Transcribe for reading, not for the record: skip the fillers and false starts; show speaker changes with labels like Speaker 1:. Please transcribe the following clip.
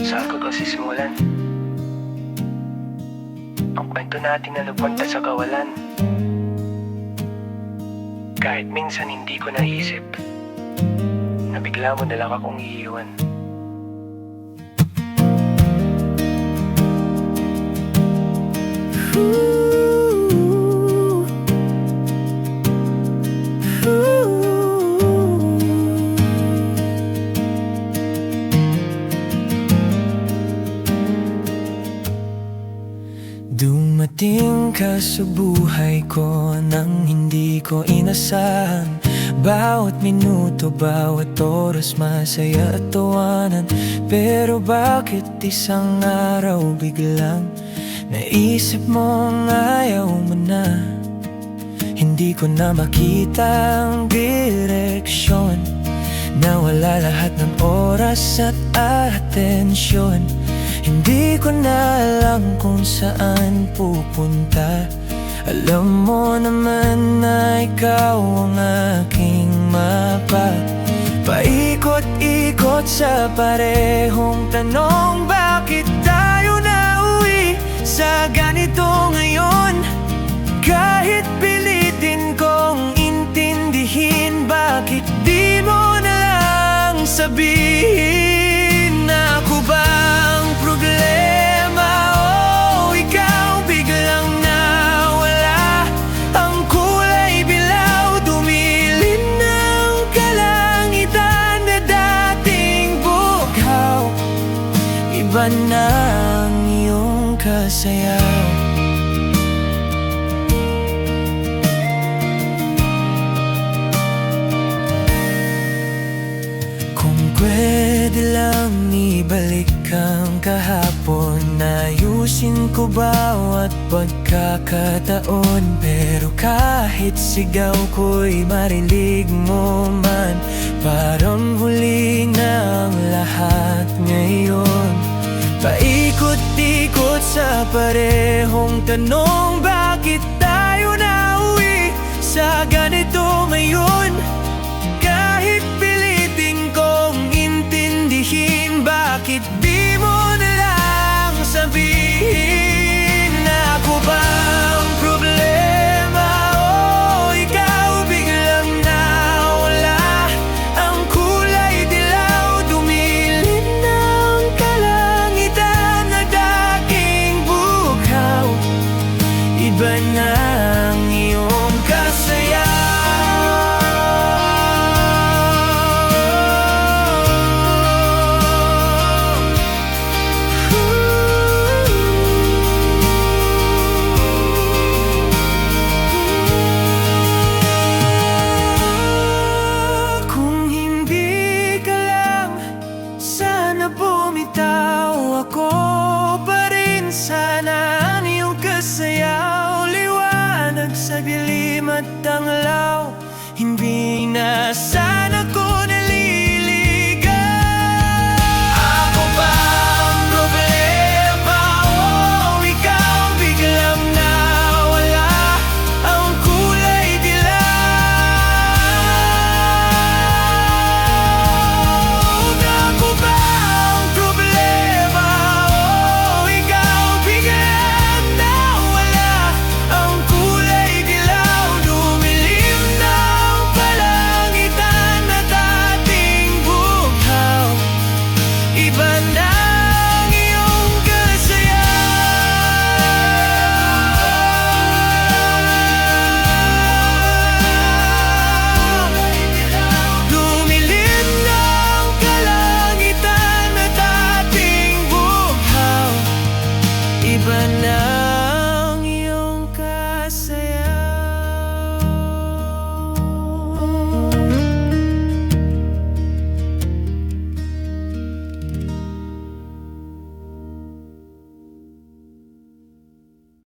Speaker 1: Saan ko sisimulan? Ang kwento natin na napunta sa kawalan. Kahit minsan hindi ko naisip na bigla mo na lang akong iiwan.
Speaker 2: Dumating ka sa buhay ko nang hindi ko inasahan. Bawat minuto, bawat oras masaya at tawanan. Pero bakit isang araw biglang naisip mong ayaw mo na? Hindi ko na makita ang direksyon. Nawala lahat ng oras at atensyon. Hindi ko na alam kung saan pupunta. Alam mo naman na ikaw ang aking mapa. Paikot-ikot sa parehong tanong, bakit tayo nauwi sa ganito ngayon? Kahit pilitin kong intindihin, bakit di mo na lang sabihin na ako ba ang problema? O ikaw biglang nawala, ang kulay bilaw, dumilin ng kalangitan na dating bughaw. Iba na ang iyong kasayaw. Pwede lang ibalik ang kahapon, ayusin ko bawat pagkakataon. Pero kahit sigaw ko'y marinig mo man, parang huli na ang lahat ngayon. Paikot-ikot sa parehong tanong,